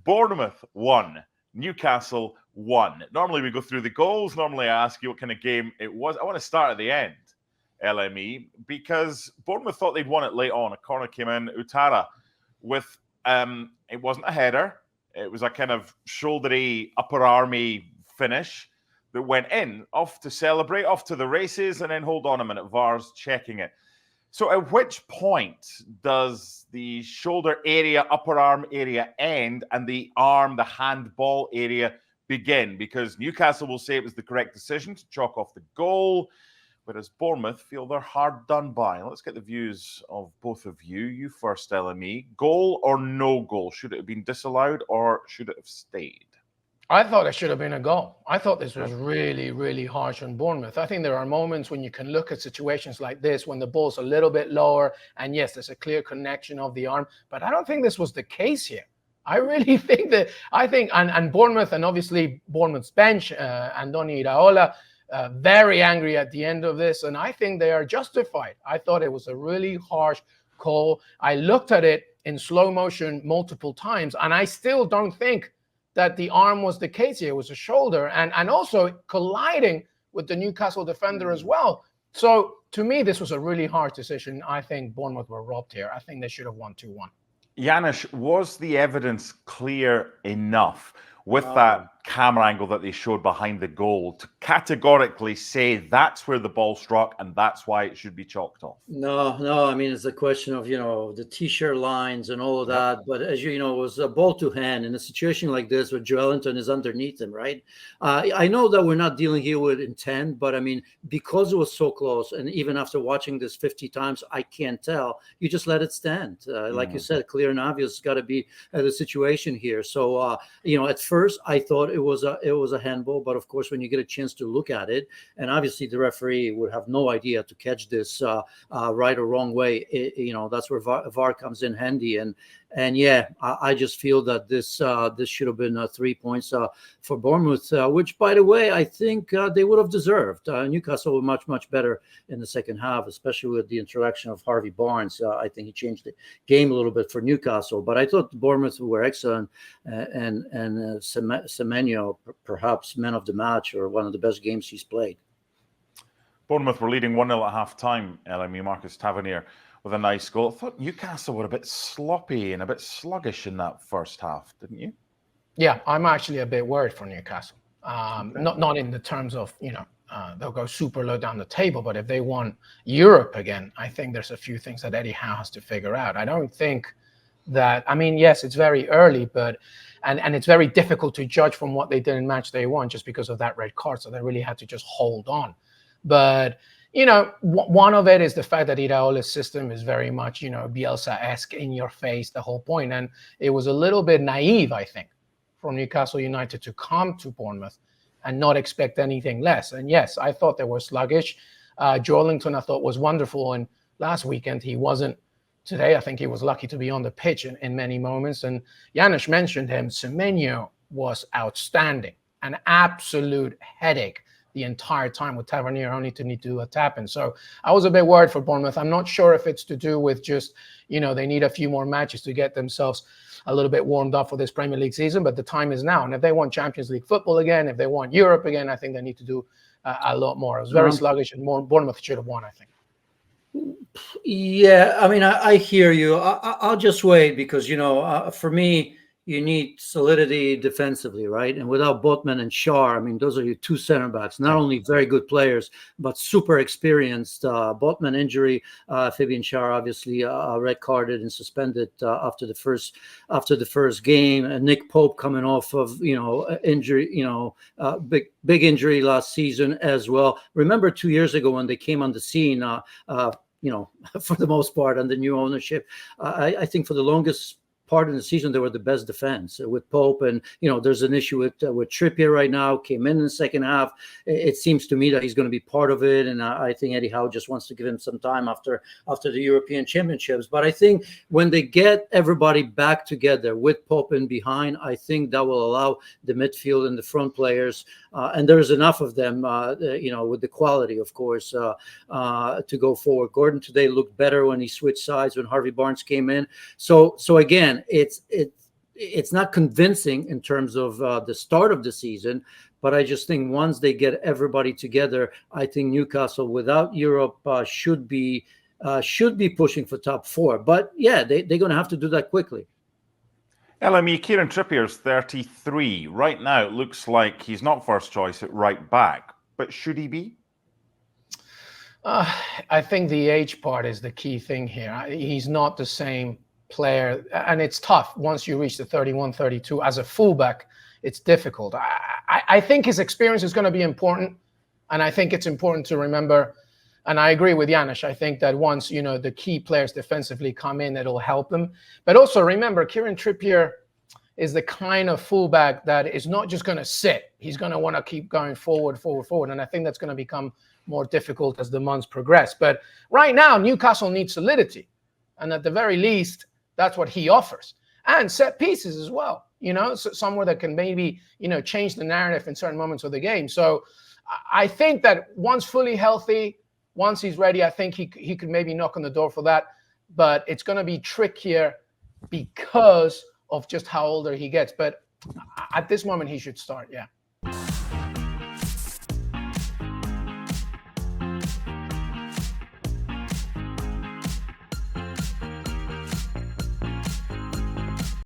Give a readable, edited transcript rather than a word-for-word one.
Bournemouth 1, Newcastle 1. Normally we go through the goals. Normally I ask you what kind of game it was. I want to start at the end, LME, because Bournemouth thought they'd won it late on. A corner came in, Utara, with, it wasn't a header. It was a kind of shouldery, upper army finish that went in, off to celebrate, off to the races, and then hold on a minute, VAR's checking it. So at which point does the shoulder area, upper arm area end and the arm, the handball area begin? Because Newcastle will say it was the correct decision to chalk off the goal, whereas Bournemouth feel they're hard done by. Let's get the views of both of you. You first, LME. Goal or no goal? Should it have been disallowed or should it have stayed? I thought it should have been a goal. I thought this was really, really harsh on Bournemouth. I think there are moments when you can look at situations like this when the ball's a little bit lower and yes, there's a clear connection of the arm, but I don't think this was the case here. I really think that, and Bournemouth, and obviously Bournemouth's bench, Andoni Iraola, very angry at the end of this, and I think they are justified. I thought it was a really harsh call. I looked at it in slow motion multiple times, and I still don't think that the arm was the case here. It was a shoulder, and also colliding with the Newcastle defender as well. So to me, this was a really hard decision. I think Bournemouth were robbed here. I think they should have won 2-1. Janusz, was the evidence clear enough with that camera angle that they showed behind the goal to categorically say that's where the ball struck and that's why it should be chalked off? No. I mean, it's a question of, the T-shirt lines and all of that. But as you know, it was a ball to hand in a situation like this where Joelinton is underneath him, right? I know that we're not dealing here with intent, but I mean, because it was so close, and even after watching this 50 times, I can't tell. You just let it stand. Like you said, clear and obvious got to be the situation here. So, at first I thought it was a handball, but of course, when you get a chance to look at it, and obviously the referee would have no idea to catch this right or wrong way. That's where VAR comes in handy. And yeah, I just feel that this should have been 3 points for Bournemouth, which, by the way, I think they would have deserved. Newcastle were much better in the second half, especially with the interaction of Harvey Barnes. I think he changed the game a little bit for Newcastle, but I thought Bournemouth were excellent, and Semenyo, perhaps man of the match or one of the best games he's played. Bournemouth were leading 1-0 at half-time, LME. Marcus Tavernier with a nice goal. I thought Newcastle were a bit sloppy and a bit sluggish in that first half, didn't you? Yeah, I'm actually a bit worried for Newcastle. Not in the terms of, they'll go super low down the table, but if they want Europe again, I think there's a few things that Eddie Howe has to figure out. I don't think that, yes, it's very early, but and it's very difficult to judge from what they did in match day one just because of that red card. So they really had to just hold on. But one of it is the fact that Iraola's system is very much, Bielsa-esque, in your face, the whole point. And it was a little bit naive, I think, for Newcastle United to come to Bournemouth and not expect anything less. And yes, I thought they were sluggish. Joelinton, I thought, was wonderful. And last weekend, he wasn't. Today, I think he was lucky to be on the pitch in many moments. And Janusz mentioned him. Semenyo was outstanding, an absolute headache the entire time with Tavernier only to need to do a tap in. So I was a bit worried for Bournemouth. I'm not sure if it's to do with just, they need a few more matches to get themselves a little bit warmed up for this Premier League season, but the time is now. And if they want Champions League football again, if they want Europe again, I think they need to do a lot more. It was very sluggish, and Bournemouth should have won, I think. Yeah, I hear you. I'll just wait because, for me, you need solidity defensively, right? And without Botman and Schär, those are your two center backs, not only very good players, but super experienced. Botman injury, Fabian Schär obviously red carded and suspended after the first game. And Nick Pope coming off of, injury, big injury last season as well. Remember 2 years ago when they came on the scene, for the most part under new ownership, I think for the longest part of the season, they were the best defense with Pope. And, there's an issue with Trippier right now, came in the second half. It seems to me that he's going to be part of it. And I think Eddie Howe just wants to give him some time after the European Championships. But I think when they get everybody back together with Pope in behind, I think that will allow the midfield and the front players, and there's enough of them, with the quality, of course, to go forward. Gordon today looked better when he switched sides when Harvey Barnes came in. So again, it's it's not convincing in terms of the start of the season, but I just think once they get everybody together, I think Newcastle without Europe should be pushing for top 4. But yeah, they're going to have to do that quickly. LME, Kieran Trippier's 33. Right now, it looks like he's not first choice at right back, but should he be? I think the age part is the key thing here. He's not the same player, and it's tough once you reach the 31, 32. As a fullback, it's difficult. I think his experience is going to be important, and I think it's important to remember, and I agree with Janusz, I think that once, the key players defensively come in, it'll help them. But also remember, Kieran Trippier is the kind of fullback that is not just going to sit. He's going to want to keep going forward. And I think that's going to become more difficult as the months progress. But right now, Newcastle needs solidity. And at the very least, that's what he offers. And set pieces as well, somewhere that can maybe, change the narrative in certain moments of the game. So I think that once fully healthy, once he's ready, I think he could maybe knock on the door for that. But it's going to be trickier because of just how older he gets. But at this moment, he should start, yeah.